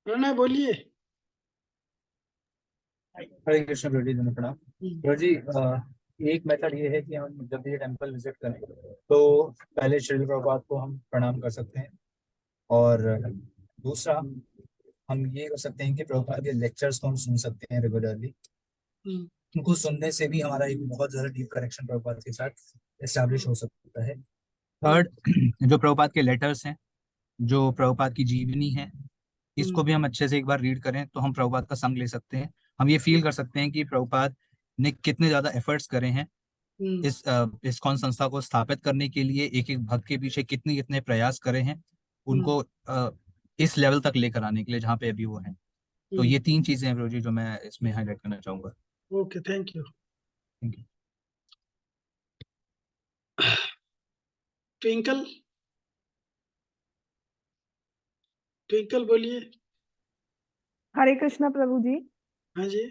प्रणय बोलिए। हरे कृष्ण प्रभु जी, धन्यवाद प्रणाम। हम्म, प्रभु जी, एक मेथड ये है कि हम जब भी ये टेम्पल विजिट करें तो पहले श्रील प्रभुपाद को हम प्रणाम कर सकते हैं। और दूसरा, हम ये कर सकते हैं कि प्रभुपाद के लेक्चर्स को हम सुन सकते हैं रेगुलरली। हम्म, उनको सुनने से भी हमारा एक बहुत ज्यादा डीप कनेक्शन प्रभुपाद के साथ एस्टैब्लिश हो सकता है। हम्म, थर्ड, जो प्रभुपाद के लेटर्स हैं, जो प्रभुपाद की जीवनी है, हम्म, इसको भी हम अच्छे से एक बार रीड करें तो हम प्रभुपाद का संग ले सकते हैं। हम ये फील कर सकते हैं कि प्रभुपाद ने कितने ज्यादा एफर्ट्स करे हैं हम्म, इस इस्कॉन संस्था को स्थापित करने के लिए। एक एक भक्त के पीछे कितने कितने प्रयास करे हैं हम्म, उनको इस लेवल तक लेकर आने के लिए जहाँ पे अभी वो हैं। तो हम्म। ये तीन चीजें हैं प्रभु जी जो मैं इसमें हाईलाइट करना चाहूंगा। Okay, thank you. Thank you. Twinkle, twinkle बोलिए। हरे कृष्णा प्रभु जी। हाँ जी।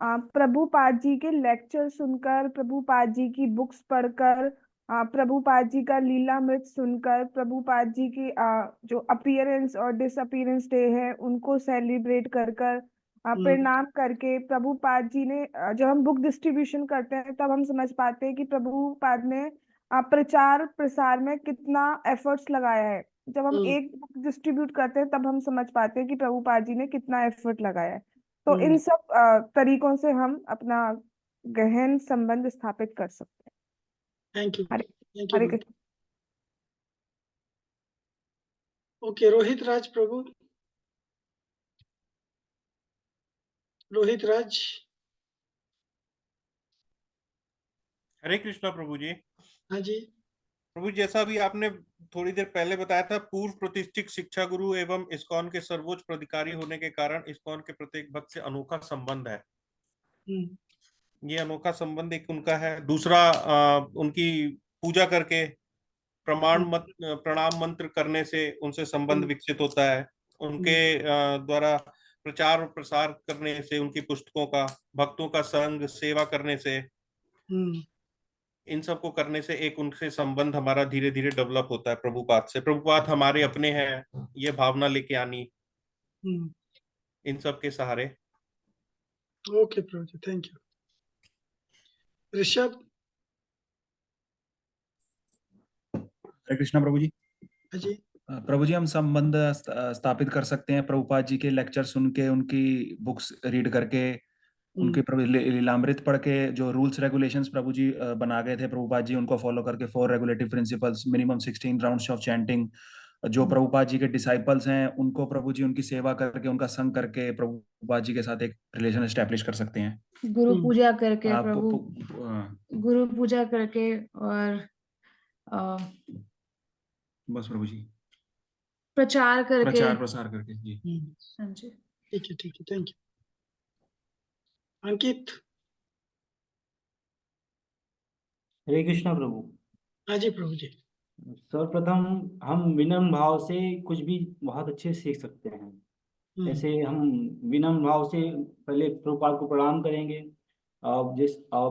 प्रभुपाद जी के लेक्चर सुनकर, प्रभुपाद जी की बुक्स पढ़कर, प्रभुपाद जी का लीलामृत सुनकर, प्रभुपाद जी की जो अपीयरेंस और डिसअपीयरेंस डे है उनको सेलिब्रेट कर कर, हम्म, प्रणाम करके, प्रभुपाद जी ने जब हम बुक डिस्ट्रीब्यूशन करते हैं तब हम समझ पाते हैं कि प्रभुपाद ने प्रचार प्रसार में कितना एफर्ट्स लगाया है। जब हम हम्म, एक बुक डिस्ट्रीब्यूट करते हैं तब हम समझ पाते हैं कि प्रभुपाद जी ने कितना एफर्ट लगाया है। तो हम्म। इन सब तरीकों से हम अपना गहन संबंध स्थापित कर सकते थैंक यू, हैं। Hare thank you Hare ma'am. Krishna. Okay, Rohit Raj Prabhu, Rohit Raj. Hare Krishna Prabhu ji. हाँ जी। प्रभु जी, जैसा भी आपने थोड़ी देर पहले बताया था, पूर्व प्रतिष्ठित शिक्षा गुरु एवं इस्कॉन के सर्वोच्च पदाधिकारी होने के कारण इस्कॉन के प्रत्येक भक्त से अनोखा संबंध है। हम्म, ये अनोखा संबंध एक उनका है। दूसरा, उनकी पूजा करके हम्म, प्रणाम मंत्र करने से उनसे संबंध हम्म, विकसित होता है। उनके हम्म, द्वारा प्रचार और प्रसार करने से, उनकी पुस्तकों का, भक्तों का संग सेवा करने से, हम्म, इन सब को करने से एक उनसे संबंध हमारा धीरे धीरे डेवलप होता है प्रभुपाद से। प्रभुपाद हमारे अपने हैं, ये भावना लेके आनी हम्म। इन सब के सहारे। Okay Prabhu ji, thank you. Rishabh. Hare Krishna Prabhu ji. हाँ जी। प्रभु जी, हम संबंध स्थापित कर सकते हैं प्रभुपाद जी के लेक्चर सुन के, उनकी बुक्स रीड करके, हम्म, उनके लीलामृत पढ़ के। जो रूल्स रेगुलेशंस प्रभु जी बना गए थे प्रभुपाद जी, उनको फॉलो करके 4 regulative principles, minimum 16 rounds of chanting. जो हम्म, प्रभुपाद जी के डिसाइपल्स हैं उनको प्रभु जी उनकी सेवा करके, उनका संग करके प्रभुपाद जी के साथ एक रिलेशन एस्टेब्लिश कर सकते हैं। गुरु पूजा करके आप प्रभु, गुरु पूजा करके और अ, बस प्रभु जी, प्रचार करके। प्रचार प्रसार करके जी। हाँ जी। ठीक है, ठीक है, थैंक यू। अंकित। हरे कृष्णा प्रभु। हाँ जी प्रभु जी। सर्वप्रथम हम विनम्र भाव से कुछ भी बहुत अच्छे से सीख सकते हैं। हम्म, जैसे हम विनम्र भाव से पहले प्रभुपाद को प्रणाम करेंगे, और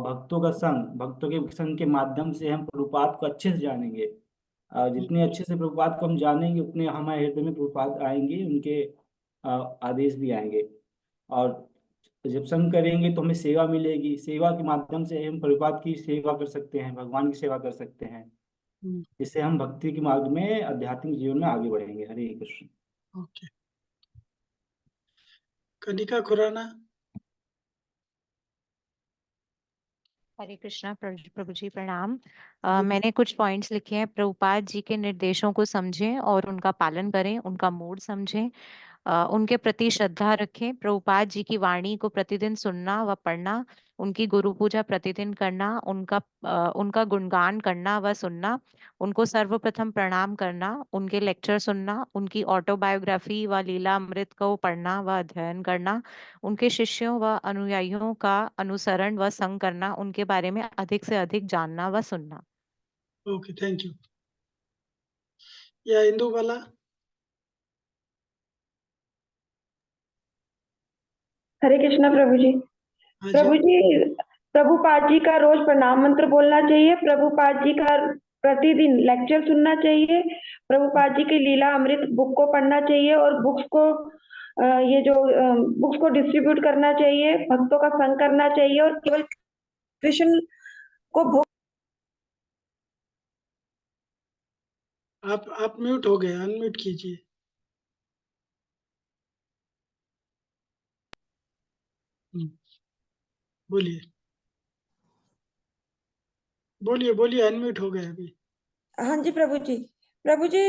भक्तों का संग, भक्तों के संग के माध्यम से हम प्रभुपाद को अच्छे से जानेंगे। जितने अच्छे से प्रभुपाद को हम जानेंगे उतने हमारे हृदय में प्रभुपाद आएंगे, उनके आदेश भी आएंगे। और जब संग करेंगे तो हमें सेवा मिलेगी, सेवा के माध्यम से हम प्रभुपाद की सेवा कर सकते हैं, भगवान की सेवा कर सकते हैं। हम्म। जिससे हम भक्ति के मार्ग में, आध्यात्मिक जीवन में आगे बढ़ेंगे। हरे कृष्ण। ओके। कनिका खुराना। हरे कृष्णा प्रभु जी, प्रणाम। मैंने कुछ पॉइंट्स लिखे हैं। प्रभुपाद जी के निर्देशों को समझें और उनका पालन करें, उनका मोड समझें, उनके प्रति श्रद्धा रखें। प्रभुपाद जी की वाणी को प्रतिदिन सुनना व पढ़ना, उनकी गुरु पूजा प्रतिदिन करना, उनका गुणगान करना व सुनना, उनको सर्वप्रथम प्रणाम करना, उनके लेक्चर सुनना, उनकी ऑटोबायोग्राफी व लीला अमृत को पढ़ना व अध्ययन करना, उनके शिष्यों व अनुयायियों का अनुसरण व संग करना, उनके बारे में अधिक से अधिक जानना व सुनना। Okay, thank you. या इंदु वाला। हरे कृष्णा प्रभु जी। हाँ जी। प्रभु जी, प्रभुपाद जी का रोज प्रणाम मंत्र बोलना चाहिए, प्रभुपाद जी का प्रतिदिन लेक्चर सुनना चाहिए, प्रभुपाद जी की लीला अमृत बुक को पढ़ना चाहिए और बुक्स को ये जो बुक्स को डिस्ट्रीब्यूट करना चाहिए, भक्तों का संग करना चाहिए और केवल कृष्ण को भोग। आप म्यूट हो गए, अनम्यूट कीजिए। बोलिए बोलिए बोलिए, अनम्यूट हो गए अभी। हाँ जी प्रभु जी। प्रभु जी,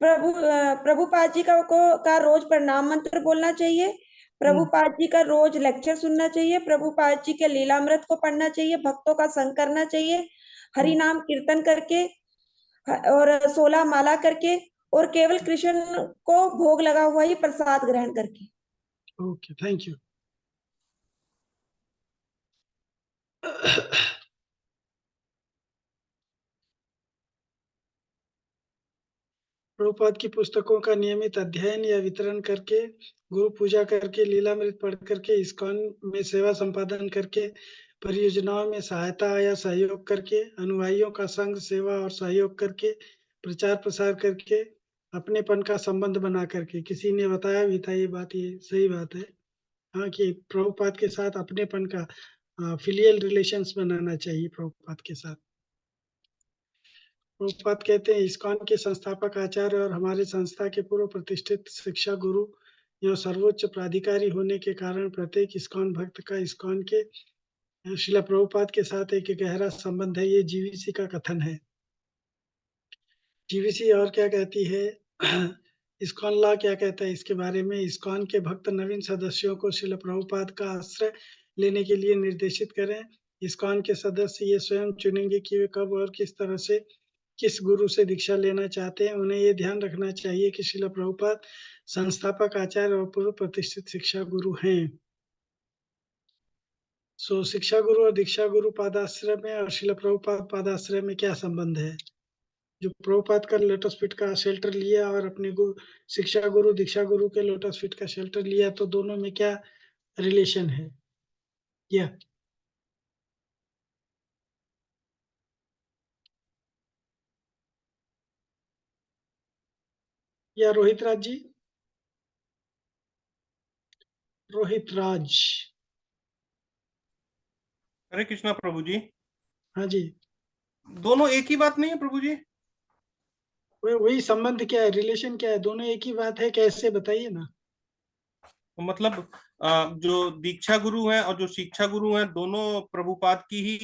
प्रभुपाद जी का रोज प्रणाम मंत्र बोलना चाहिए। प्रभुपाद जी का रोज लेक्चर सुनना चाहिए। प्रभुपाद जी के लीलामृत को पढ़ना चाहिए। भक्तों का संग करना चाहिए, हरि नाम कीर्तन करके और 16 माला करके और केवल कृष्ण को भोग लगा हुआ ही प्रसाद ग्रहण करके। Okay, thank you. प्रभुपाद की पुस्तकों का नियमित अध्ययन या वितरण करके, गुरु पूजा करके, लीलामृत पढ़ करके, इस्कॉन में सेवा संपादन करके, परियोजनाओं में सहायता या सहयोग करके, अनुयायियों का संग, सेवा और सहयोग करके, प्रचार प्रसार करके, अपनेपन का संबंध बना करके। किसी ने बताया भी था ये बात, ये सही बात है। हाँ, कि प्रभुपाद के साथ अपनेपन का फिलियल रिलेशंस बनाना चाहिए प्रभुपाद के साथ। प्रभुपाद कहते हैं, इस्कॉन के संस्थापक आचार्य और हमारे संस्था के पूर्व प्रतिष्ठित शिक्षा गुरु एवं सर्वोच्च प्राधिकारी होने के कारण प्रत्येक इस्कॉन भक्त का इस्कॉन के श्रील प्रभुपाद के साथ एक गहरा संबंध है। ये जीवीसी का कथन है। जीवीसी और क्या कहती है, इस्कॉन लॉ क्या कहता है इसके बारे में? इस्कॉन के भक्त नवीन सदस्यों को श्रील प्रभुपाद का आश्रय लेने के लिए निर्देशित करें। इस्कॉन के सदस्य ये स्वयं चुनेंगे कि वे कब और किस तरह से किस गुरु से दीक्षा लेना चाहते हैं। उन्हें ये ध्यान रखना चाहिए कि श्रील प्रभुपाद संस्थापक आचार्य और पूर्व प्रतिष्ठित शिक्षा गुरु हैं। सो शिक्षा गुरु और दीक्षा गुरु पादाश्रय में और श्रील प्रभुपाद पादाश्रय में क्या संबंध है? जो प्रभुपाद का लोटस फीट का शेल्टर लिया और अपने शिक्षा गुरु दीक्षा गुरु के लोटस फीट का शेल्टर लिया, तो दोनों में क्या रिलेशन है? या रोहित राज जी? रोहित राज। हरे कृष्णा प्रभु जी। हाँ जी। दोनों एक ही बात नहीं है प्रभु जी? वही संबंध क्या है, रिलेशन क्या है? दोनों एक ही बात है, कैसे बताइए ना। मतलब जो दीक्षा गुरु हैं और जो शिक्षा गुरु हैं, दोनों प्रभुपाद की ही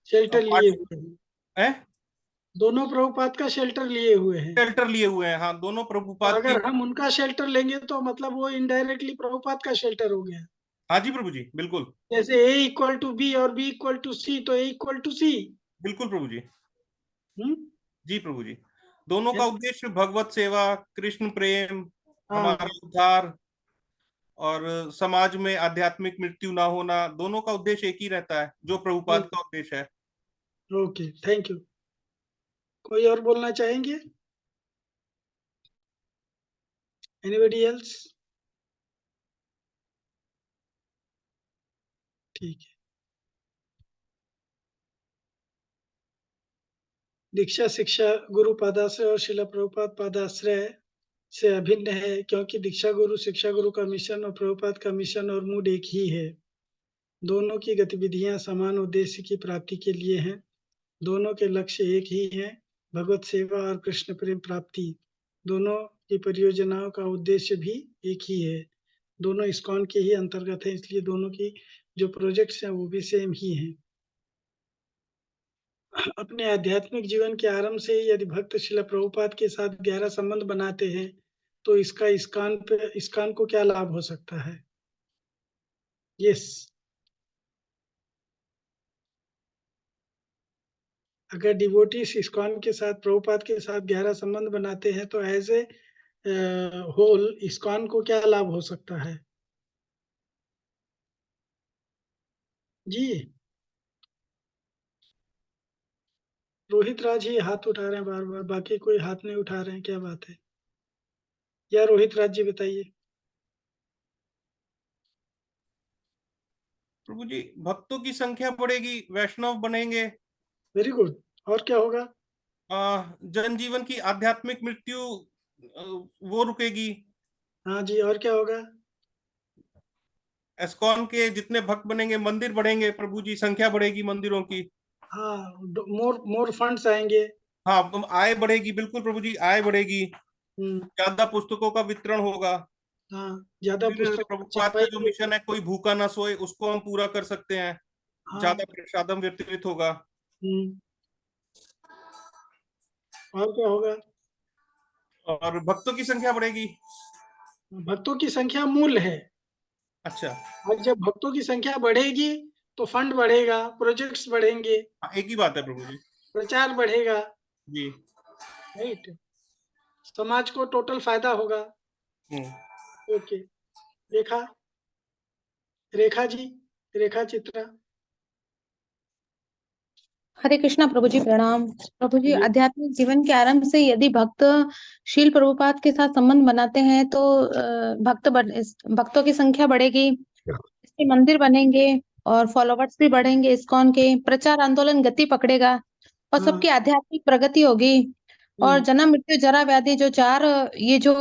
शेल्टर लिए हुए हैं। दोनों प्रभुपाद का शेल्टर लिए हुए हैं। शेल्टर लिए हुए हैं, हाँ, दोनों प्रभुपाद अगर की। हम उनका शेल्टर लेंगे तो मतलब वो इनडायरेक्टली प्रभुपाद का शेल्टर हो गया। हाँ जी प्रभु जी, बिल्कुल। जैसे A इक्वल टू बी और B इक्वल टू सी, तो A इक्वल टू सी। बिल्कुल प्रभु जी। जी प्रभु जी, दोनों Yes. का उद्देश्य भगवत सेवा, कृष्ण प्रेम, हाँ। हमारा उद्धार और समाज में आध्यात्मिक मृत्यु ना होना, दोनों का उद्देश्य एक ही रहता है, जो प्रभुपाद का उद्देश्य है। Okay, thank you. कोई और बोलना चाहेंगे? Anybody else? ठीक है। दीक्षा शिक्षा गुरु पादाश्रय और शिला प्रभुपाद पादाश्रय से अभिन्न है, क्योंकि दीक्षा गुरु शिक्षा गुरु का मिशन और प्रभुपाद का मिशन और मूड एक ही है। दोनों की गतिविधियां समान उद्देश्य की प्राप्ति के लिए हैं। दोनों के लक्ष्य एक ही हैं, भगवत सेवा और कृष्ण प्रेम प्राप्ति। दोनों की परियोजनाओं का उद्देश्य भी एक ही है। दोनों इस्कॉन के ही अंतर्गत है, इसलिए दोनों की जो प्रोजेक्ट्स हैं वो भी सेम ही हैं। अपने आध्यात्मिक जीवन के आरंभ से यदि भक्त शिला प्रभुपाद के साथ गहरा संबंध बनाते हैं, तो इसका इस्कॉन को क्या लाभ हो सकता है? यस। अगर डिवोटीज इस्कॉन के साथ प्रभुपाद के साथ गहरा संबंध बनाते हैं, तो एज ए होल इस्कॉन को क्या लाभ हो सकता है? जी, रोहित राज ही हाथ उठा रहे हैं बार बार, बाकी कोई हाथ नहीं उठा रहे हैं, क्या बात है? या रोहित राज जी बताइए। प्रभु जी, भक्तों की संख्या बढ़ेगी, वैष्णव बनेंगे। Very good. और क्या होगा? जनजीवन की आध्यात्मिक मृत्यु वो रुकेगी। हाँ जी, और क्या होगा? एस्कॉन के जितने भक्त बनेंगे मंदिर बढ़ेंगे प्रभु जी, संख्या बढ़ेगी मंदिरों की। हाँ, मोर मोर फंड्स आएंगे। हाँ, आय बढ़ेगी, बिल्कुल प्रभु जी, आय बढ़ेगी, हम्म, ज्यादा पुस्तकों का वितरण होगा। हाँ, ज्यादा फिर पुस्तक प्रभुपाद का जो छपाएंगे। मिशन है, कोई भूखा ना सोए, उसको हम पूरा कर सकते हैं। हाँ। ज्यादा प्रसादम वितरित होगा। हम्म, और क्या होगा? और भक्तों की संख्या बढ़ेगी। भक्तों की संख्या मूल है। अच्छा। और जब भक्तों की संख्या बढ़ेगी तो फंड बढ़ेगा, प्रोजेक्ट्स बढ़ेंगे, हाँ, एक ही बात है प्रभु जी। प्रचार बढ़ेगा, जी। राइट? समाज को टोटल फायदा होगा। हम्म। ओके। रेखा, रेखा जी, रेखा चित्रा। हरे कृष्णा प्रभु जी, प्रणाम प्रभु जी। जी। आध्यात्मिक जीवन के आरंभ से यदि भक्त शील प्रभुपाद के साथ संबंध बनाते हैं तो भक्तों की संख्या बढ़ेगी, इसके मंदिर बनेंगे और फॉलोवर्स भी बढ़ेंगे, इस्कॉन के प्रचार आंदोलन गति पकड़ेगा और हाँ। सबकी आध्यात्मिक प्रगति होगी। और जन्म मृत्यु जरा व्याधि जो चार ये जो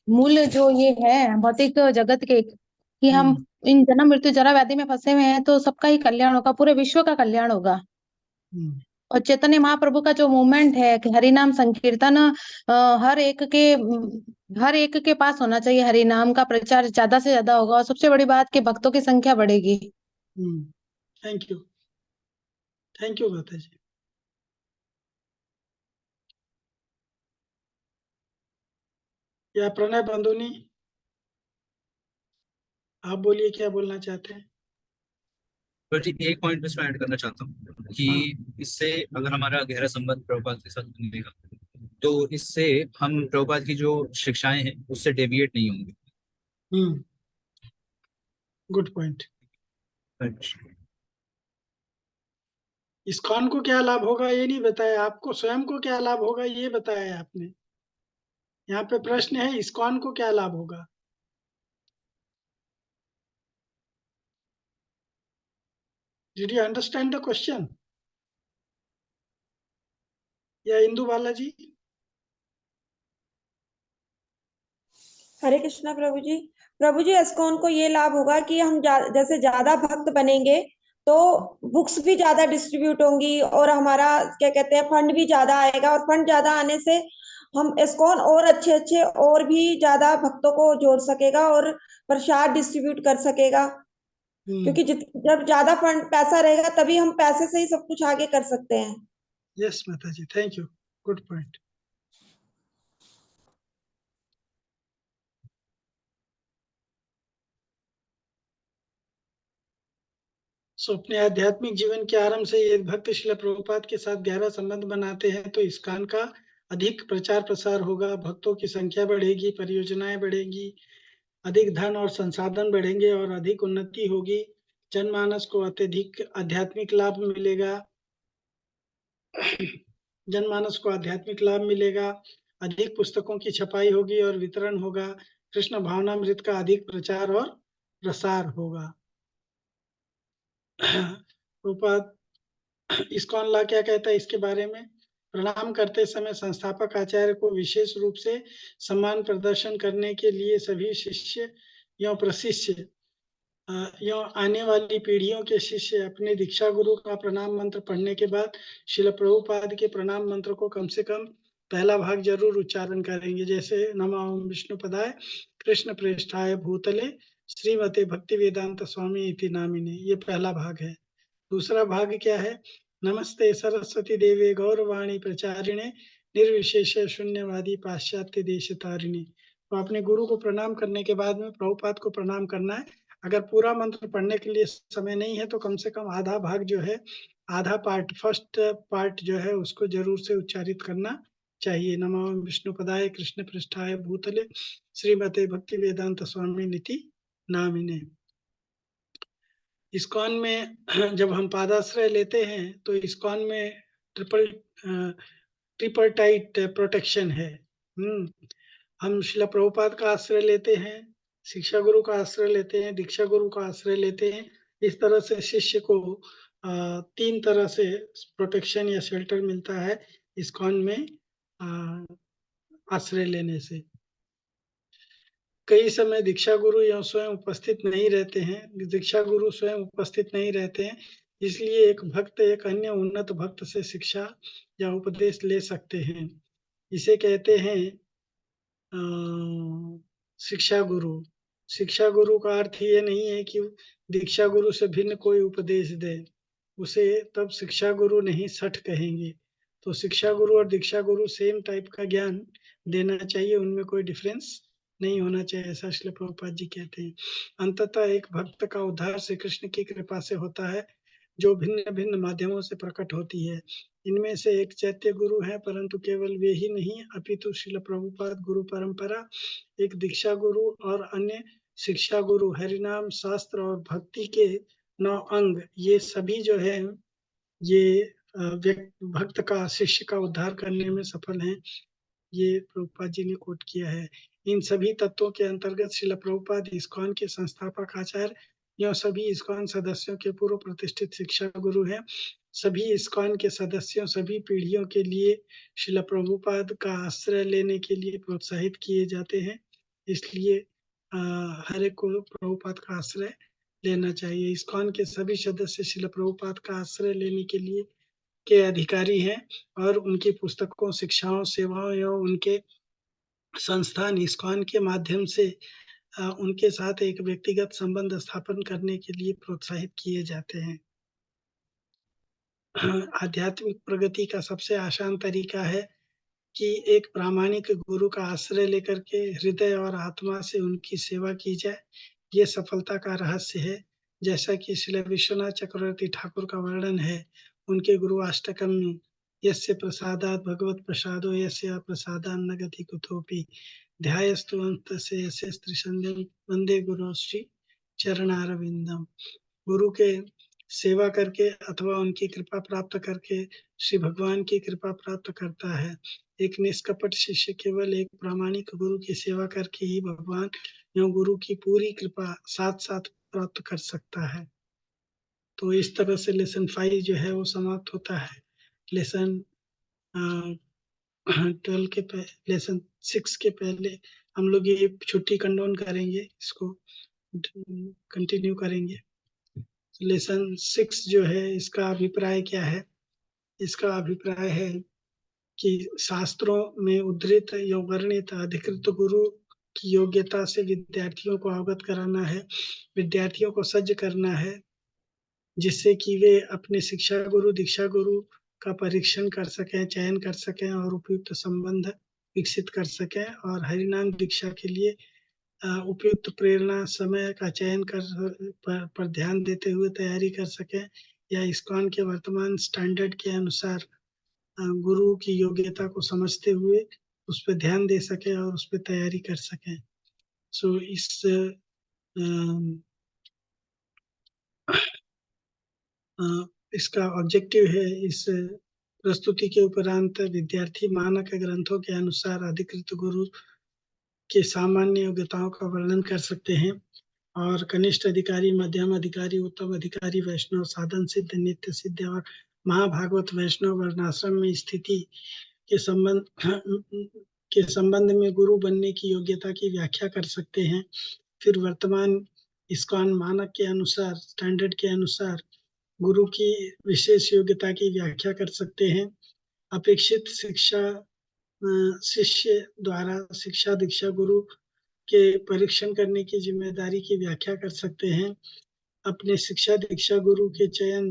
मूल जो ये है भौतिक जगत के, कि हम इन जन्म मृत्यु जरा व्याधि में फंसे हुए हैं, तो सबका ही कल्याण होगा, पूरे विश्व का कल्याण होगा। हम्म, और चैतन्य महाप्रभु का जो मूवमेंट है कि हरि नाम संकीर्तन हर एक के पास होना चाहिए, हरि नाम का प्रचार ज्यादा से ज्यादा होगा और सबसे बड़ी बात कि भक्तों की संख्या बढ़ेगी। थैंक यू, थैंक यू माता जी। या प्रणय बंधुनी, आप बोलिए क्या बोलना चाहते हैं? पर जी एक पॉइंट इसमें ऐड करना चाहता हूँ कि इससे अगर हमारा गहरा संबंध प्रभुपाद के साथ बनेगा तो इससे हम प्रभुपाद की जो शिक्षाएं हैं उससे डेविएट नहीं होंगे। Good point. इस्कॉन को क्या लाभ होगा ये नहीं बताया, आपको स्वयं को क्या लाभ होगा ये बताया आपने। यहाँ पे प्रश्न है इस्कॉन को क्या लाभ होगा। Did you understand the question? या इंदु बालाजी? हरे कृष्णा प्रभु जी। प्रभु जी, एस्कॉन को ये लाभ होगा कि हम जैसे ज्यादा भक्त बनेंगे तो बुक्स भी ज्यादा डिस्ट्रीब्यूट होंगी और हमारा क्या कहते हैं फंड भी ज्यादा आएगा, और फंड ज्यादा आने से हम एस्कॉन और अच्छे अच्छे और भी ज्यादा भक्तों को जोड़ सकेगा और प्रसाद डिस्ट्रीब्यूट कर सकेगा। क्योंकि जब ज्यादा फंड पैसा रहेगा तभी हम पैसे से ही सब कुछ आगे कर सकते हैं। यस माता जी, थैंक यू, गुड पॉइंट। सो अपने आध्यात्मिक जीवन के आरंभ से यदि भक्त श्रील प्रभुपाद के साथ गहरा संबंध बनाते हैं तो इस्कॉन का अधिक प्रचार प्रसार होगा, भक्तों की संख्या बढ़ेगी, परियोजनाएं बढ़ेंगी, अधिक धन और संसाधन बढ़ेंगे और अधिक उन्नति होगी। जनमानस को अत्यधिक आध्यात्मिक लाभ मिलेगा। जनमानस को आध्यात्मिक लाभ मिलेगा, अधिक पुस्तकों की छपाई होगी और वितरण होगा, कृष्ण भावनामृत का अधिक प्रचार और प्रसार होगा। प्रभुपाद इस्कॉन लॉ क्या कहता है इसके बारे में? प्रणाम करते समय संस्थापक आचार्य को विशेष रूप से सम्मान प्रदर्शन करने के लिए सभी शिष्य या प्रशिष्य या आने वाली पीढ़ियों के शिष्य अपने दीक्षा गुरु का प्रणाम मंत्र पढ़ने के बाद श्रील प्रभुपाद के प्रणाम मंत्र को कम से कम पहला भाग जरूर उच्चारण करेंगे, जैसे नमो विष्णुपदाय कृष्ण प्रेष्ठाय भूतले श्रीमते भक्ति वेदांत स्वामी इति नामिने, ये पहला भाग है। दूसरा भाग क्या है? नमस्ते सरस्वती देवे गौरवाणी प्रचारिणे निर्विशेष शून्यवादी पाश्चात्य देश तारिणी। तो अपने गुरु को प्रणाम करने के बाद में प्रभुपाद को प्रणाम करना है। अगर पूरा मंत्र पढ़ने के लिए समय नहीं है तो कम से कम आधा भाग जो है, आधा पार्ट, फर्स्ट पार्ट जो है उसको जरूर से उच्चारित करना चाहिए। नमो विष्णुपदाय कृष्ण पृष्ठाय भूतले श्रीमते भक्ति वेदांत स्वामी नीति नामिने। इस्कॉन में जब हम पादाश्रय लेते हैं तो इस्कॉन में ट्रिपल टाइट प्रोटेक्शन है। हम श्रील प्रभुपाद का आश्रय लेते हैं, शिक्षा गुरु का आश्रय लेते हैं, दीक्षा गुरु का आश्रय लेते हैं। इस तरह से शिष्य को 3 तरह से प्रोटेक्शन या शेल्टर मिलता है इस्कॉन में आश्रय लेने से। कई समय दीक्षा गुरु या स्वयं उपस्थित नहीं रहते हैं, दीक्षा गुरु स्वयं उपस्थित नहीं रहते हैं, इसलिए एक भक्त एक अन्य उन्नत भक्त से शिक्षा या उपदेश ले सकते हैं। इसे कहते हैं शिक्षा गुरु। शिक्षा गुरु का अर्थ ये नहीं है कि दीक्षा गुरु से भिन्न कोई उपदेश दे, उसे तब शिक्षा गुरु नहीं सठ कहेंगे। तो शिक्षा गुरु और दीक्षा गुरु सेम टाइप का ज्ञान देना चाहिए, उनमें कोई डिफरेंस नहीं होना चाहिए, ऐसा श्रील प्रभुपाद जी कहते हैं। अंततः एक भक्त का उद्धार श्री कृष्ण की कृपा से होता है, जो भिन्न भिन्न माध्यमों से प्रकट होती है। इनमें से एक चैत्य गुरु है, परंतु केवल वे ही नहीं, अपितु श्रील प्रभुपाद गुरु परंपरा, एक दीक्षा गुरु और अन्य शिक्षा गुरु, हरिनाम, शास्त्र और भक्ति के 9 अंग, ये सभी जो है ये भक्त का शिष्य का उद्धार करने में सफल हैं। ये प्रभुपाद जी ने कोट किया है। इन सभी तत्वों के अंतर्गत श्रील प्रभुपाद इस्कॉन के संस्थापक आचार्य यह सभी इस्कॉन सदस्यों के पूर्व प्रतिष्ठित शिक्षा गुरु हैं। सभी इस्कॉन के सदस्यों सभी पीढ़ियों के लिए श्रील प्रभुपाद का आश्रय लेने के लिए प्रोत्साहित किए जाते हैं, इसलिए हर एक को प्रभुपाद का आश्रय लेना चाहिए। इस्कॉन के सभी सदस्य श्रील प्रभुपाद का आश्रय लेने के लिए के अधिकारी हैं और उनकी पुस्तकों, शिक्षाओं, सेवाओं एवं उनके संस्थान इस्कॉन के माध्यम से उनके साथ एक व्यक्तिगत संबंध स्थापन करने के लिए प्रोत्साहित किए जाते हैं। आध्यात्मिक प्रगति का सबसे आसान तरीका है कि एक प्रामाणिक गुरु का आश्रय लेकर के हृदय और आत्मा से उनकी सेवा की जाए। ये सफलता का रहस्य है, जैसा कि श्री विश्वनाथ चक्रवर्ती ठाकुर का वर्णन है उनके गुरु अष्टकम में, यस्य प्रसादात् भगवत प्रसादो यस्य प्रसादान्न गति कुतोपि ध्यायस्तु अंतस्य यस्य त्रिसंध्यं वंदे गुरु श्री चरणारविंदम। गुरु के सेवा करके अथवा उनकी कृपा प्राप्त करके श्री भगवान की कृपा प्राप्त करता है। एक निष्कपट शिष्य केवल एक प्रामाणिक गुरु की सेवा करके ही भगवान एवं गुरु की पूरी कृपा साथ साथ प्राप्त कर सकता है। तो इस तरह से लेसन 5 जो है वो समाप्त होता है। लेसन 12 के लेसन 6 के पहले हम लोग ये छुट्टी कंडोन करेंगे, इसको कंटिन्यू करेंगे। लेसन 6 जो है इसका अभिप्राय क्या है? इसका अभिप्राय है कि शास्त्रों में उद्धृत या वर्णित अधिकृत गुरु की योग्यता से विद्यार्थियों को अवगत कराना है, विद्यार्थियों को सज्ज करना है, जिससे कि वे अपने शिक्षा गुरु, दीक्षा गुरु का परीक्षण कर सकें, चयन कर सकें और उपयुक्त संबंध विकसित कर सकें और हरिनाम दीक्षा के लिए उपयुक्त प्रेरणा समय का चयन पर ध्यान देते हुए तैयारी कर सकें, या इस्कॉन के वर्तमान स्टैंडर्ड के अनुसार गुरु की योग्यता को समझते हुए उस पर ध्यान दे सके और उस पर तैयारी कर सके। सो इसका ऑब्जेक्टिव है, इस प्रस्तुति के उपरांत विद्यार्थी मानक ग्रंथों के अनुसार अधिकृत गुरु के सामान्य योग्यताओं का वर्णन कर सकते हैं और कनिष्ठ अधिकारी, मध्यम अधिकारी, उत्तम अधिकारी, वैष्णव, साधन सिद्ध, नित्य सिद्ध और महाभागवत वैष्णव वर्णाश्रम में स्थिति के संबंध में गुरु बनने की योग्यता की व्याख्या कर सकते हैं। फिर वर्तमान इस्कॉन मानक के अनुसार, स्टैंडर्ड के अनुसार गुरु की विशेष योग्यता की व्याख्या कर सकते हैं। अपेक्षित शिक्षा शिष्य द्वारा शिक्षा दीक्षा गुरु के परीक्षण करने की जिम्मेदारी की व्याख्या कर सकते हैं। अपने शिक्षा दीक्षा गुरु के चयन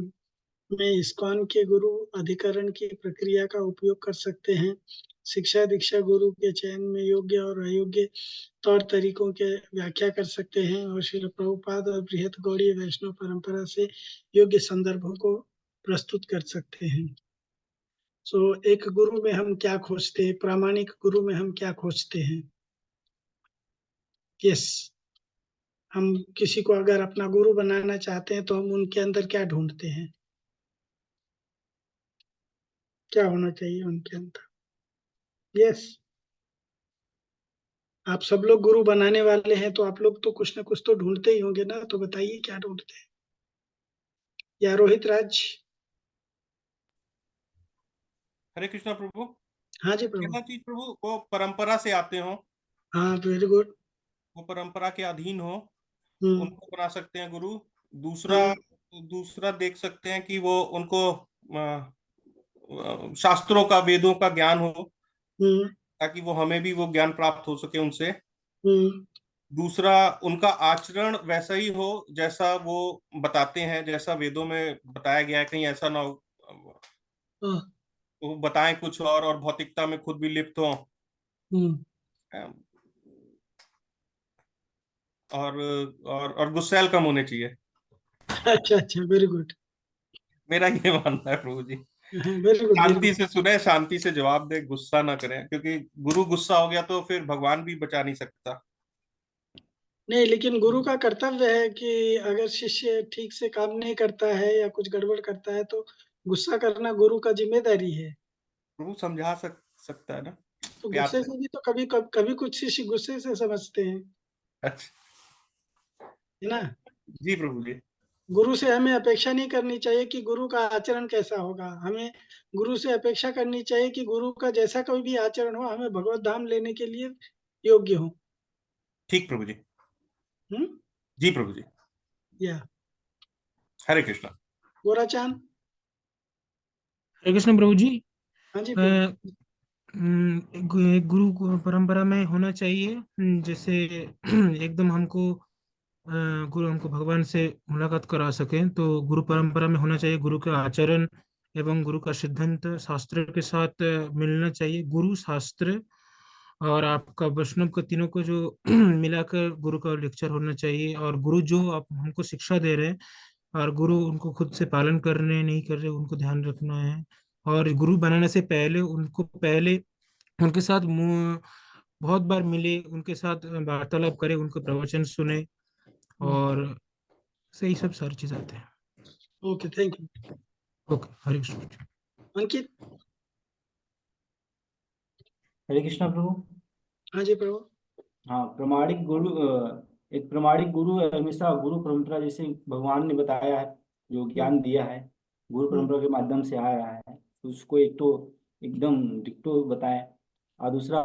में इस्कॉन के गुरु अधिकरण की प्रक्रिया का उपयोग कर सकते हैं। शिक्षा दीक्षा गुरु के चयन में योग्य और अयोग्य तौर तरीकों के व्याख्या कर सकते हैं और श्रील प्रभुपाद और बृहत गौड़ीय वैष्णव परंपरा से योग्य संदर्भों को प्रस्तुत कर सकते हैं। सो एक गुरु में हम क्या खोजते हैं? प्रामाणिक गुरु में हम क्या खोजते हैं? यस, हम किसी को अगर अपना गुरु बनाना चाहते हैं तो हम उनके अंदर क्या ढूंढते हैं? क्या होना चाहिए उनके अंदर? यस, आप सब लोग गुरु बनाने वाले हैं तो आप लोग तो कुछ ना कुछ तो ढूंढते ही होंगे ना, तो बताइए क्या ढूंढते हैं? या रोहित राज? हरे कृष्णा प्रभु। हाँ जी प्रभु। कहना चाहिए प्रभु वो परंपरा से आते हो। हाँ, वेरी गुड। वो परंपरा के अधीन हो, हम्म, उनको बना सकते हैं गुरु। दूसरा देख सकते हैं कि वो उनको शास्त्रों का, वेदों का ज्ञान हो, हम्म, ताकि वो हमें भी वो ज्ञान प्राप्त हो सके उनसे। हम्म, दूसरा, उनका आचरण वैसा ही हो जैसा वो बताते हैं, जैसा वेदों में बताया गया है, कहीं ऐसा ना हो हाँ, वो बताएं कुछ और भौतिकता में खुद भी लिप्त हो। हम्म, और गुस्सैल कम होने चाहिए। अच्छा अच्छा, वेरी गुड, मेरा ये मानना है प्रभु जी। वेरी गुड, वेरी शांति गुड। से सुने, शांति से जवाब दे, गुस्सा ना करें, क्योंकि गुरु गुस्सा हो गया तो फिर भगवान भी बचा नहीं सकता। नहीं, लेकिन गुरु का कर्तव्य है कि अगर शिष्य ठीक से काम नहीं करता है या कुछ गड़बड़ करता है तो गुस्सा करना गुरु का जिम्मेदारी है। प्रभु समझा सकता है ना, तो प्यार गुस्से से। से भी तो कभी कुछ शिष्य गुस्से से समझते हैं, अच्छा, है ना। जी प्रभु जी। गुरु से हमें अपेक्षा नहीं करनी चाहिए कि गुरु का आचरण कैसा होगा। हमें गुरु से अपेक्षा करनी चाहिए कि गुरु का जैसा कोई भी आचरण हो, हमें भगवत धाम लेने के लिए योग्य हो। ठीक प्रभु जी। हम्म, जी प्रभु जी। या हरे कृष्णा। गोराचांद। हरे कृष्ण प्रभु जी। हाँ जी, प्रभु। गुरु को परंपरा में होना चाहिए। जैसे एकदम हमको गुरु हमको भगवान से मुलाकात करा सके, तो गुरु परंपरा में होना चाहिए। गुरु का आचरण एवं गुरु का सिद्धांत शास्त्र के साथ मिलना चाहिए। गुरु, शास्त्र और आपका वैष्णव का, तीनों को जो मिलाकर गुरु का लेक्चर होना चाहिए। और गुरु जो आप हमको शिक्षा दे रहे हैं, और गुरु उनको खुद से पालन करने नहीं कर रहे, उनको ध्यान रखना है। और गुरु बनाने से पहले पहले उनके साथ बहुत बार मिले, उनके साथ वार्तालाप करें, उनको प्रवचन सुने, और सही सब सारी चीज आते हैं। Okay, thank you. Okay, Hare Krishna. अंकित। हरे कृष्णा प्रभु। हाँ जी, प्रभु। हाँ, प्रामाणिक गुरु एक प्रामाणिक गुरु हमेशा गुरु परंपरा, जैसे भगवान ने बताया है, जो ज्ञान दिया है गुरु परंपरा के माध्यम से आ रहा है, तो उसको एक तो एकदम डिक्टो बताएं। और दूसरा,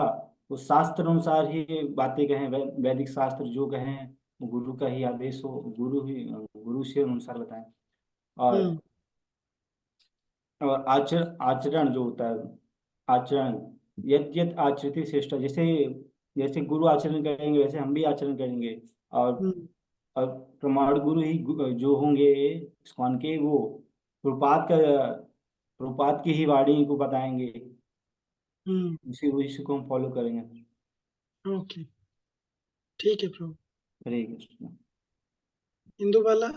वो शास्त्र अनुसार ही बातें कहें, वैदिक शास्त्र जो कहें वो गुरु का ही आदेश हो, गुरु से अनुसार बताएं। और आचरण जो होता है, आचरण यद यद आचरति श्रेष्ठ, जैसे जैसे गुरु आचरण करेंगे वैसे हम भी आचरण करेंगे। और प्रमाण गुरु ही जो होंगे इस्कॉन के, वो प्रभुपाद की ही वाणी को बताएंगे, उसी को हम फॉलो करेंगे। ओके, ठीक है प्रभु। हरे कृष्ण। इंदु बाला।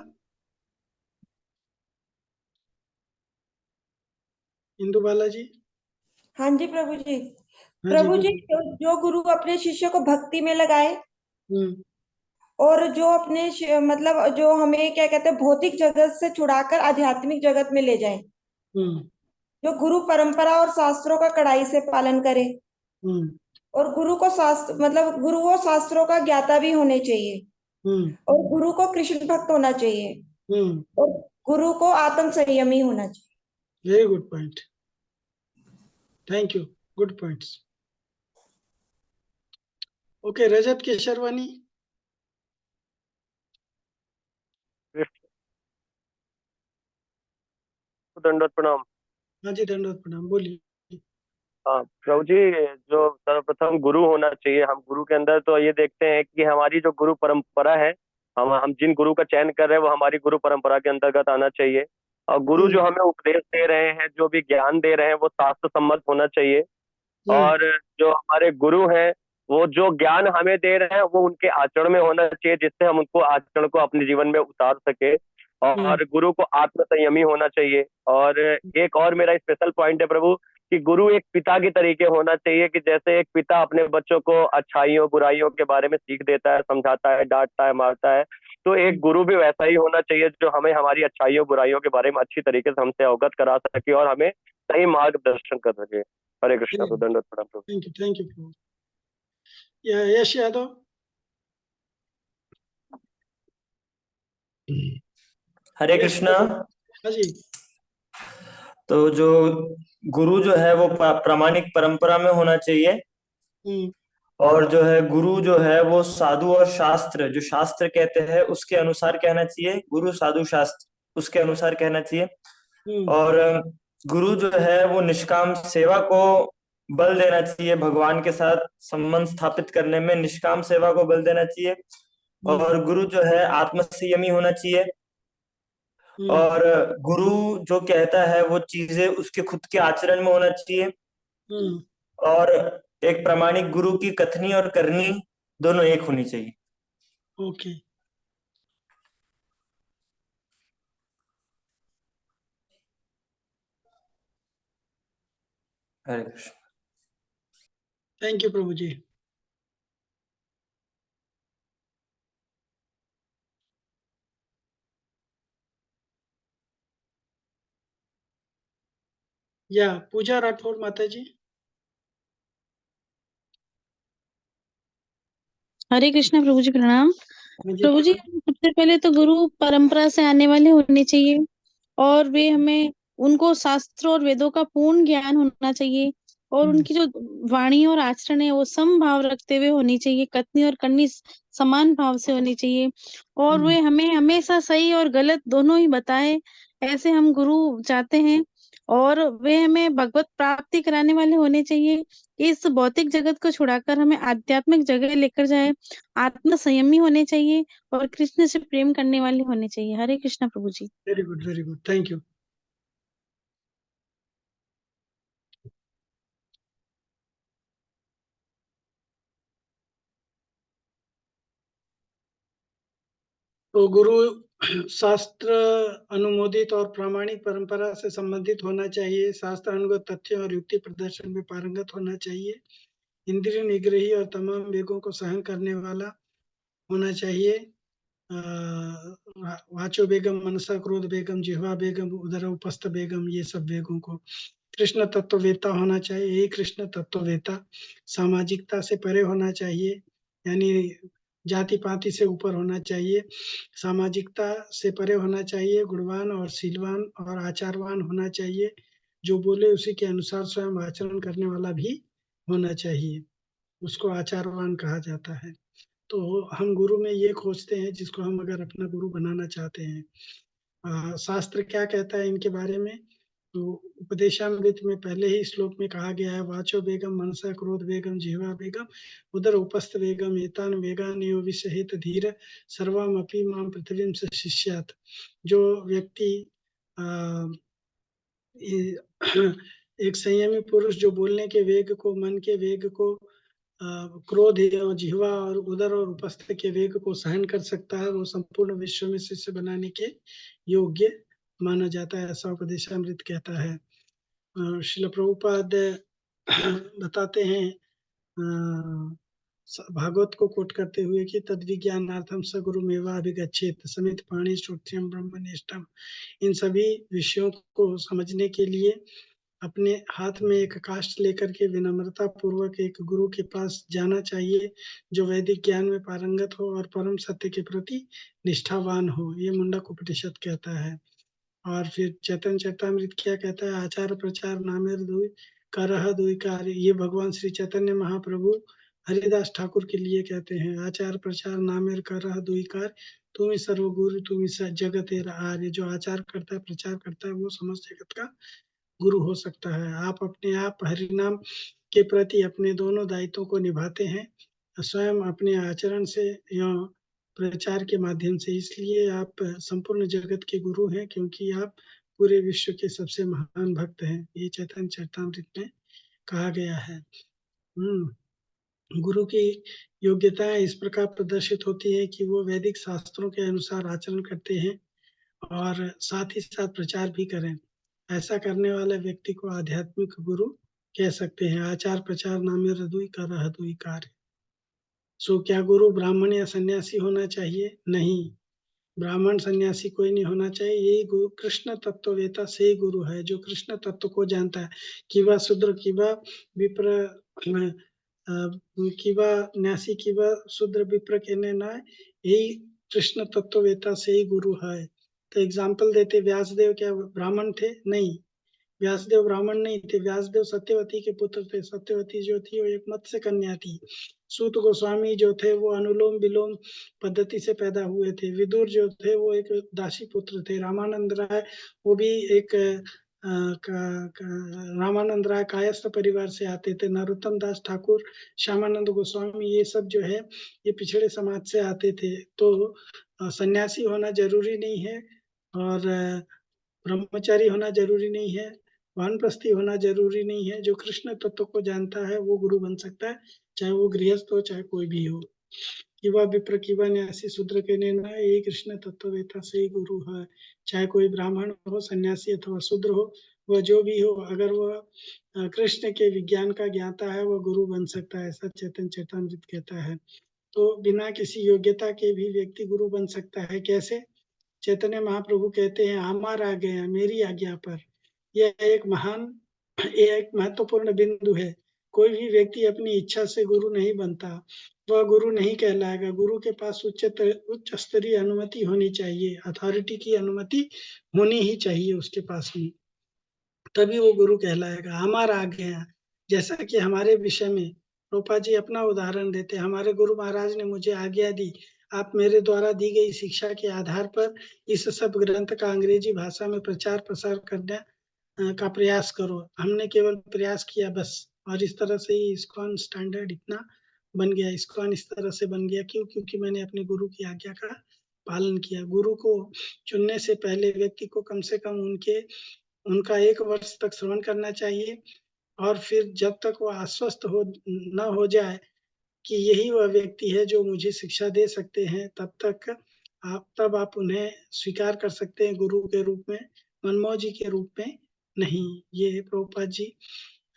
इंदु बाला जी। हाँ जी प्रभु जी। हाँ जी, प्रभु जी, बोलिए। जो गुरु अपने शिष्य को भक्ति में लगाए हम्म, और जो अपने मतलब जो हमें क्या कहते हैं भौतिक जगत से छुड़ाकर आध्यात्मिक जगत में ले जाए, हम्म, जो गुरु परंपरा और शास्त्रों का कड़ाई से पालन करे, हम्म, और गुरु को शास्त्र मतलब गुरु को शास्त्रों का ज्ञाता भी होने चाहिए, हम्म, और गुरु को कृष्ण भक्त होना चाहिए, हम्म, और गुरु को आत्म संयमी होना चाहिए। Very good point, thank you, good points. Okay, Rajat Kesharwani. दंडवत प्रणाम। हाँ जी, दंडवत प्रणाम, बोलिए। हाँ प्रभु जी, जो सर्वप्रथम गुरु होना चाहिए, हम गुरु के अंदर तो ये देखते हैं कि हमारी जो गुरु परंपरा है, हम जिन गुरु का चयन कर रहे हैं वो हमारी गुरु परंपरा के अंतर्गत आना चाहिए। और गुरु जो हमें उपदेश दे रहे हैं, जो भी ज्ञान दे रहे हैं, वो शास्त्र सम्मत होना चाहिए। और जो हमारे गुरु हैं, वो जो ज्ञान हमें दे रहे हैं वो उनके आचरण में होना चाहिए, जिससे हम उनको आचरण को अपने जीवन में उतार सके। और गुरु को आत्म संयमी होना चाहिए। और एक और मेरा स्पेशल पॉइंट है प्रभु, कि गुरु एक पिता के तरीके होना चाहिए, कि जैसे एक पिता अपने बच्चों को अच्छाइयों बुराइयों के बारे में सीख देता है, समझाता है, डांटता है, मारता है, तो एक गुरु भी वैसा ही होना चाहिए, जो हमें हमारी अच्छाइयों बुराइयों के बारे में अच्छी तरीके से हमसे अवगत करा सके और हमें सही मार्गदर्शन कर सके। हरे कृष्णा। तो दंडवत प्रणाम प्रभु। थैंक यू प्रभु। यश यादव। हरे कृष्णा। हाँ जी। तो जो गुरु जो है वो प्रामाणिक परंपरा में होना चाहिए, और जो है गुरु जो है वो साधु और शास्त्र, जो शास्त्र कहते हैं उसके अनुसार कहना चाहिए, गुरु साधु शास्त्र उसके अनुसार कहना चाहिए। और गुरु जो है वो निष्काम सेवा को बल देना चाहिए, भगवान के साथ संबंध स्थापित करने में निष्काम सेवा को बल देना चाहिए। और गुरु जो है आत्मसंयमी होना चाहिए। और गुरु जो कहता है वो चीजें उसके खुद के आचरण में होना चाहिए। और एक प्रामाणिक गुरु की कथनी और करनी दोनों एक होनी चाहिए। Okay. Hare Krishna. Thank you Prabhu ji. या पूजा राठौर माता जी। हरे कृष्णा प्रभु जी, प्रणाम। हाँ जी, प्रभु जी, सबसे पहले तो गुरु परंपरा से आने वाले होने चाहिए और वे हमें उनको शास्त्रों और वेदों का पूर्ण ज्ञान होना चाहिए और उनकी जो वाणी और आचरण है वो समभाव रखते हुए होनी चाहिए, कथनी और करनी समान भाव से होनी चाहिए और वे हमें हमेशा सही और गलत दोनों ही बताए, ऐसे हम गुरु चाहते हैं। और वे हमें भगवत प्राप्ति कराने वाले होने चाहिए, इस भौतिक जगत को छुड़ाकर हमें आध्यात्मिक जगह लेकर जाए, आत्म संयमी होने चाहिए और कृष्ण से प्रेम करने वाले होने चाहिए। Hare Krishna Prabhu ji. Very good, thank you. तो गुरु शास्त्र अनुमोदित और प्रामाणिक परंपरा से संबंधित होना चाहिए, शास्त्र अनुगत तथ्य और युक्ति प्रदर्शन में पारंगत होना चाहिए, इंद्रिय निग्रही और तमाम वेगों को सहन करने वाला होना चाहिए, वाचो बेगम, मनसा क्रोध बेगम, जिह्वा बेगम, उदर उपस्थ बेगम, ये सब वेगों को कृष्ण तत्ववेता होना चाहिए। यही कृष्ण तत्ववेता सामाजिकता से परे होना चाहिए, यानी जाति पाति से ऊपर होना चाहिए, सामाजिकता से परे होना चाहिए, गुणवान और शीलवान और आचारवान होना चाहिए, जो बोले उसी के अनुसार स्वयं आचरण करने वाला भी होना चाहिए, उसको आचारवान कहा जाता है। तो हम गुरु में ये खोजते हैं जिसको हम अगर अपना गुरु बनाना चाहते हैं। शास्त्र क्या कहता है इनके बारे में? तो उपदेशामृत में पहले ही श्लोक में कहा गया है, वाचो बेगम, मनसा क्रोध बेगम, जिह्वा बेगम, उदर उपस्थ बेगम, एतान वेगान यो विषहित धीर सर्वमपि मां पृथ्वीं स शिष्यात्। जो व्यक्ति एक संयमी पुरुष जो बोलने के वेग को, मन के वेग को, क्रोध और जिह्वा और उदर और उपस्थ के वेग को सहन कर सकता है, वो संपूर्ण विश्व में शिष्य बनाने के योग्य माना जाता है, ऐसा उपदेशामृत कहता है। श्रील प्रभुपाद बताते हैं भागवत को कोट करते हुए कि तद विज्ञानार्थम स गुरुमेवा अभिगच्छेत समित पाणि श्रोत्रियम ब्रह्मनिष्ठम। इन सभी विषयों को समझने के लिए अपने हाथ में एक काष्ठ लेकर के विनम्रता पूर्वक एक गुरु के पास जाना चाहिए, जो वैदिक ज्ञान में पारंगत हो और परम सत्य के प्रति निष्ठावान हो, ये मुंडक उपनिषद कहता है। और फिर चैतन्य चरितामृत क्या कहता है? आचार प्रचार नामेर दुई करह दुई कार्य, ये भगवान श्री चैतन्य महाप्रभु हरिदास ठाकुर के लिए कहते हैं। आचार प्रचार नामेर करह दुई कार्य, तुम ही सर्वगुरु तुम ही जगत आर्य। जो आचार करता है, प्रचार करता है, वो समस्त जगत का गुरु हो सकता है। आप अपने आप हरिनाम के प्रति अपने दोनों दायित्वों को निभाते हैं, स्वयं अपने आचरण से या प्रचार के माध्यम से, इसलिए आप संपूर्ण जगत के गुरु हैं, क्योंकि आप पूरे विश्व के सबसे महान भक्त हैं, ये चैतन्य चरितामृत में कहा गया है। गुरु की योग्यताएं इस प्रकार प्रदर्शित होती है कि वो वैदिक शास्त्रों के अनुसार आचरण करते हैं और साथ ही साथ प्रचार भी करें। ऐसा करने वाले व्यक्ति को आध्यात्मिक गुरु कह सकते हैं। आचार प्रचार नामे रदुई का रहदुई कार्य। सो क्या गुरु ब्राह्मण या सन्यासी होना चाहिए? नहीं, ब्राह्मण सन्यासी कोई नहीं होना चाहिए। यही गुरु कृष्ण तत्ववेता से ही गुरु है, जो कृष्ण तत्व को जानता है। किवा शूद्र किवा विप्र किवा न्यासी किवा शूद्र विप्र कहने ना, यही कृष्ण तत्ववेता से ही गुरु है। तो एग्जाम्पल देते, व्यासदेव क्या ब्राह्मण थे? नहीं, व्यासदेव ब्राह्मण नहीं थे, व्यासदेव सत्यवती के पुत्र थे। सत्यवती जो थी वो एक मत्स्य कन्या थी। सूत गोस्वामी जो थे वो अनुलोम विलोम पद्धति से पैदा हुए थे। विदुर जो थे वो एक दासी पुत्र थे। रामानंद राय वो भी एक रामानंद राय कायस्थ परिवार से आते थे। नरोत्तम दास ठाकुर, श्यामानंद गोस्वामी, ये सब जो है ये पिछड़े समाज से आते थे। तो सन्यासी होना जरूरी नहीं है और ब्रह्मचारी होना जरूरी नहीं है, वानप्रस्थी होना जरूरी नहीं है। जो कृष्ण तत्व को जानता है वो गुरु बन सकता है, चाहे वो गृहस्थ हो चाहे कोई भी हो। किवा विप्र किवा न्यासी शूद्र के निर्णय यही कृष्ण तत्ववेता से ही गुरु है। चाहे कोई ब्राह्मण हो, सन्यासी अथवा शूद्र हो, वह जो भी हो, अगर वह कृष्ण के विज्ञान का ज्ञाता है वह गुरु बन सकता है, ऐसा चेतन चेतनामृत कहता है। तो बिना किसी योग्यता के भी व्यक्ति गुरु बन सकता है। कैसे? चैतन्य महाप्रभु कहते हैं, आमार आ गया मेरी आज्ञा पर। यह एक महत्वपूर्ण बिंदु है। कोई भी व्यक्ति अपनी इच्छा से गुरु नहीं बनता, वह गुरु नहीं कहलाएगा। गुरु के पास उच्च स्तरीय अनुमति होनी चाहिए, अथॉरिटी की अनुमति होनी ही चाहिए उसके पास में, तभी वो गुरु कहलाएगा। हमारा आ गया, जैसा कि हमारे विषय में रूपा जी अपना उदाहरण देते, हमारे गुरु महाराज ने मुझे आज्ञा दी, आप मेरे द्वारा दी गई शिक्षा के आधार पर इस सब ग्रंथ का अंग्रेजी भाषा में प्रचार प्रसार करने का प्रयास करो। हमने केवल प्रयास किया बस, और इस तरह से ही इस्कॉन स्टैंडर्ड इतना बन गया, इस्कॉन इस तरह से बन गया। क्यों? क्योंकि मैंने अपने गुरु की आज्ञा का पालन किया। गुरु को चुनने से पहले व्यक्ति को कम से कम उनका 1 वर्ष तक श्रवण करना चाहिए, और फिर जब तक वो आश्वस्त न हो जाए कि यही वह व्यक्ति है जो मुझे शिक्षा दे सकते हैं, तब आप उन्हें स्वीकार कर सकते हैं गुरु के रूप में, मनमौजी के रूप में नहीं। ये प्रभुपाद जी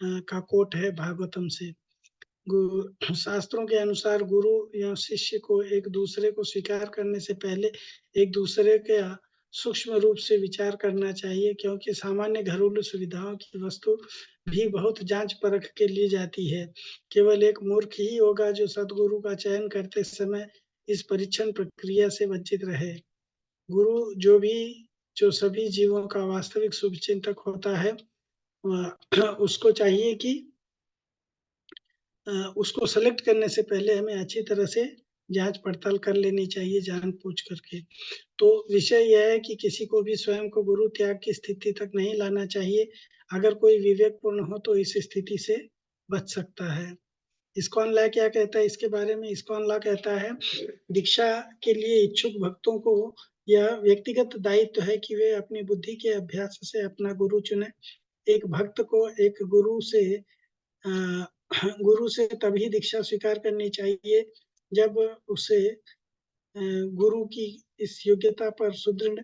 का कोट है भागवतम से। शास्त्रों के अनुसार गुरु या शिष्य को एक दूसरे को स्वीकार करने से पहले एक दूसरे के सूक्ष्म रूप से विचार करना चाहिए, क्योंकि सामान्य घरेलू सुविधाओं की वस्तु भी बहुत जांच परख के ली जाती है। केवल एक मूर्ख ही होगा जो सदगुरु का चयन करते समय इस परीक्षण प्रक्रिया से वंचित रहे। गुरु जो सभी जीवों का वास्तविक शुभचिंतक होता है, उसको चाहिए कि उसको सेलेक्ट करने से पहले हमें अच्छी तरह से जांच पड़ताल कर लेनी चाहिए, जान पूछ करके। तो विषय यह है कि किसी को भी स्वयं को गुरु त्याग की स्थिति तक नहीं लाना चाहिए। अगर कोई विवेकपूर्ण हो तो इस स्थिति से बच सकता है। इस्कॉन लॉ क्या कहता है इसके बारे में? इस्कॉन लॉ कहता है, दीक्षा के लिए इच्छुक भक्तों को यह व्यक्तिगत दायित्व है कि वे अपनी बुद्धि के अभ्यास से अपना गुरु चुने। एक भक्त को एक गुरु से तभी दीक्षा स्वीकार करनी चाहिए जब उसे गुरु की इस योग्यता पर सुदृढ़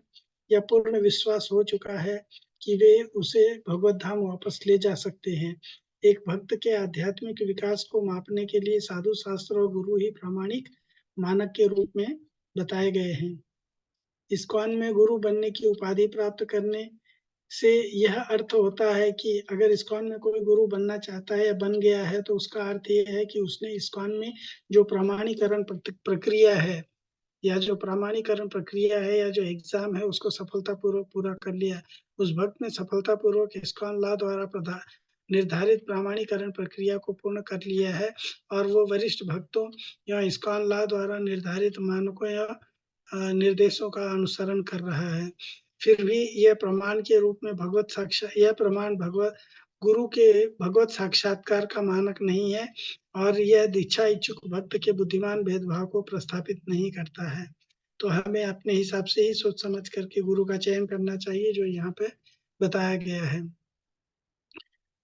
या पूर्ण विश्वास हो चुका है कि वे उसे भगवत धाम वापस ले जा सकते हैं। एक भक्त के आध्यात्मिक विकास को मापने के लिए साधु शास्त्र और गुरु ही प्रामाणिक मानक के रूप में बताए गए हैं। इस्कॉन में गुरु बनने की उपाधि प्राप्त करने से यह अर्थ होता है कि अगर इस्कॉन में कोई गुरु बनना चाहता है या बन गया है तो उसका अर्थ यह है कि उसने इस्कॉन में जो प्रमाणीकरण प्रक्रिया है या जो एग्जाम है उसको सफलतापूर्वक पूरा कर लिया। उस भक्त ने सफलतापूर्वक इस्कॉन लॉ द्वारा निर्धारित प्रमाणीकरण प्रक्रिया को पूर्ण कर लिया है और वो वरिष्ठ भक्तों या इस्कॉन लॉ द्वारा निर्धारित मानकों या निर्देशों का अनुसरण कर रहा है। फिर भी यह प्रमाण के रूप में गुरु के भगवत साक्षात्कार का मानक नहीं है और यह दीक्षा इच्छुक भक्त के बुद्धिमान भेदभाव को प्रस्थापित नहीं करता है। तो हमें अपने हिसाब से ही सोच समझ करके गुरु का चयन करना चाहिए, जो यहाँ पे बताया गया है।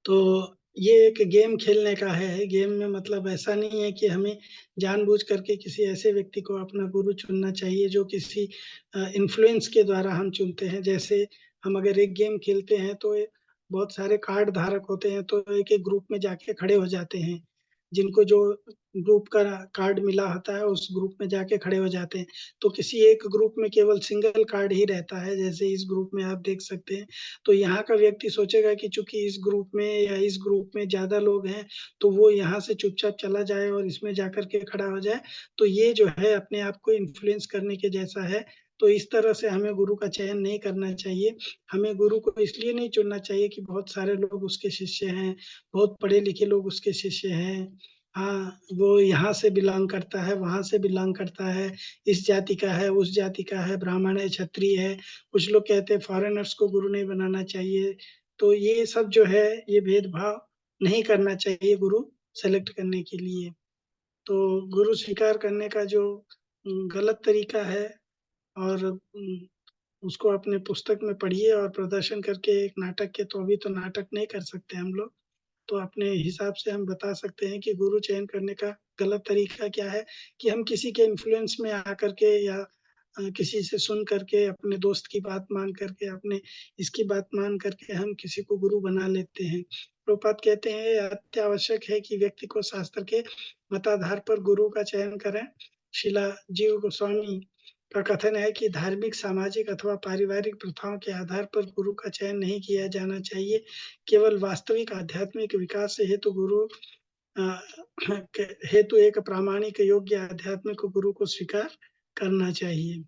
तो ये एक गेम खेलने का है। गेम में मतलब ऐसा नहीं है कि हमें जानबूझ करके किसी ऐसे व्यक्ति को अपना गुरु चुनना चाहिए जो किसी इन्फ्लुएंस के द्वारा हम चुनते हैं। जैसे हम अगर एक गेम खेलते हैं तो बहुत सारे कार्ड धारक होते हैं, तो एक एक ग्रुप में जाके खड़े हो जाते हैं। जिनको जो ग्रुप का कार्ड मिला होता है उस ग्रुप में जाके खड़े हो जाते हैं। तो किसी एक ग्रुप में केवल सिंगल कार्ड ही रहता है, जैसे इस ग्रुप में आप देख सकते हैं। तो यहाँ का व्यक्ति सोचेगा कि चूंकि इस ग्रुप में या इस ग्रुप में ज्यादा लोग हैं तो वो यहाँ से चुपचाप चला जाए और इसमें जाकर के खड़ा हो जाए। तो ये जो है अपने आप को इन्फ्लुएंस करने के जैसा है। तो इस तरह से हमें गुरु का चयन नहीं करना चाहिए। हमें गुरु को इसलिए नहीं चुनना चाहिए कि बहुत सारे लोग उसके शिष्य हैं, बहुत पढ़े लिखे लोग उसके शिष्य हैं। हाँ, वो यहाँ से बिलोंग करता है, वहां से बिलोंग करता है, इस जाति का है, उस जाति का है, ब्राह्मण है, क्षत्रिय है। कुछ लोग कहते हैं फॉरेनर्स को गुरु नहीं बनाना चाहिए। तो ये सब जो है, ये भेदभाव नहीं करना चाहिए गुरु सेलेक्ट करने के लिए। तो गुरु स्वीकार करने का जो गलत तरीका है, और उसको अपने पुस्तक में पढ़िए और प्रदर्शन करके एक नाटक के, तो अभी तो नाटक नहीं कर सकते हम लोग, तो अपने हिसाब से हम बता सकते हैं कि गुरु चयन करने का गलत तरीका क्या है, कि हम किसी के इन्फ्लुएंस में आकर के या किसी से सुन करके, अपने दोस्त की बात मान करके, अपने इसकी बात मान करके हम किसी को गुरु बना लेते हैं। प्रभुपाद कहते हैं अत्यावश्यक है कि व्यक्ति को शास्त्र के मताधार पर गुरु का चयन करें। शिला जीव गोस्वामी का कथन है कि धार्मिक, सामाजिक अथवा पारिवारिक प्रथाओं के आधार पर गुरु का चयन नहीं किया जाना चाहिए। केवल वास्तविक आध्यात्मिक विकास से हेतु गुरु हेतु एक प्रामाणिक योग्य आध्यात्मिक गुरु को स्वीकार करना चाहिए।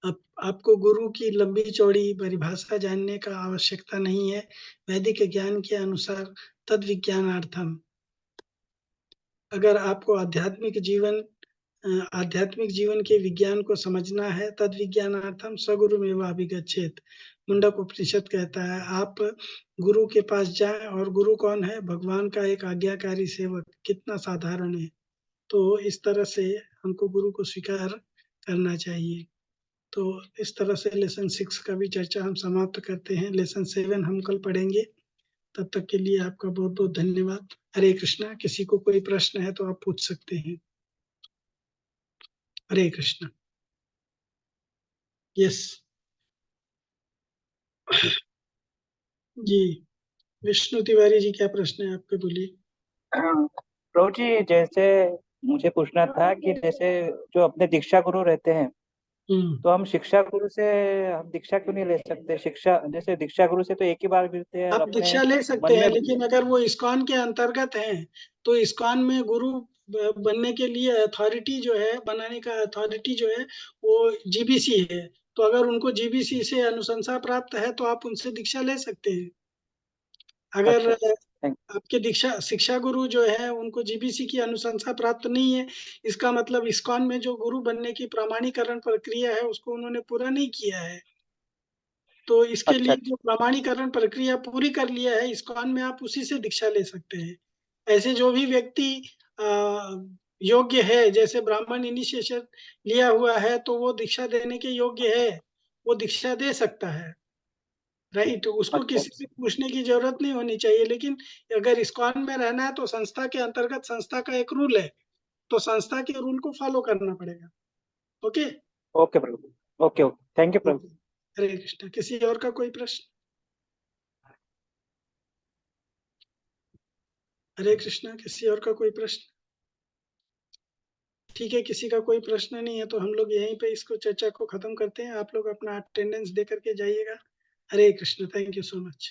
आपको गुरु की लंबी चौड़ी परिभाषा जानने का आवश्यकता नहीं है। वैदिक ज्ञान के अनुसार तद विज्ञानार्थम, अगर आपको आध्यात्मिक जीवन के विज्ञान को समझना है, तद विज्ञानार्थम सगुरुमेव अभिगच्छेत। मुंडक उपनिषद कहता है आप गुरु के पास जाएं, और गुरु कौन है? भगवान का एक आज्ञाकारी सेवक। कितना साधारण है। तो इस तरह से हमको गुरु को स्वीकार करना चाहिए। तो इस तरह से लेसन 6 का भी चर्चा हम समाप्त करते हैं। लेसन 7 हम कल पढ़ेंगे। तब तक के लिए आपका बहुत बहुत धन्यवाद। हरे कृष्णा। किसी को कोई प्रश्न है तो आप पूछ सकते हैं। हरे कृष्णा। यस जी, विष्णु तिवारी जी, क्या प्रश्न है आपके? बोलिए। प्रभु जी, जैसे मुझे पूछना था कि जैसे जो अपने दीक्षा गुरु रहते हैं, तो हम शिक्षा गुरु से हम दीक्षा क्यों नहीं ले सकते? शिक्षा जैसे दीक्षा गुरु से तो एक ही बार मिलते हैं, और आप अपने दीक्षा ले सकते मन हैं, में लेकिन अगर वो इस्कॉन के अंतर्गत हैं, तो इस्कॉन में गुरु बनने के लिए अथॉरिटी जो है, बनाने का अथॉरिटी जो है, वो जीबीसी है। तो अगर उनको जीबीसी से अनुशंसा प्राप्त है, तो आप उनसे दीक्षा ले सकते हैं। अगर आपके दीक्षा शिक्षा गुरु जो है, उनको जीबीसी की अनुशंसा प्राप्त नहीं है, इसका मतलब इस्कॉन में जो गुरु बनने की प्रमाणीकरण प्रक्रिया है, उसको उन्होंने पूरा नहीं किया है। तो इसके लिए जो प्रमाणीकरण प्रक्रिया पूरी कर लिया है इस्कॉन में, आप उसी से दीक्षा ले सकते हैं। ऐसे जो भी व्यक्ति योग्य है, जैसे ब्राह्मण इनिशिएशन लिया हुआ है, तो वो दीक्षा देने के योग्य है, वो दीक्षा दे सकता है। राइट, उसको किसी से पूछने की जरूरत नहीं होनी चाहिए। लेकिन अगर इस्कॉन में रहना है, तो संस्था के अंतर्गत संस्था का एक रूल है, तो संस्था के रूल को फॉलो करना पड़ेगा। Okay okay Prabhu, okay okay, thank you Prabhu. Hare Krishna. किसी और का कोई प्रश्न? हरे कृष्णा। किसी और का कोई प्रश्न? ठीक है, किसी का कोई प्रश्न नहीं है, तो हम लोग यहीं पे इसको चर्चा को खत्म करते हैं। आप लोग अपना अटेंडेंस दे करके जाइएगा। Hare Krishna. Thank you so much.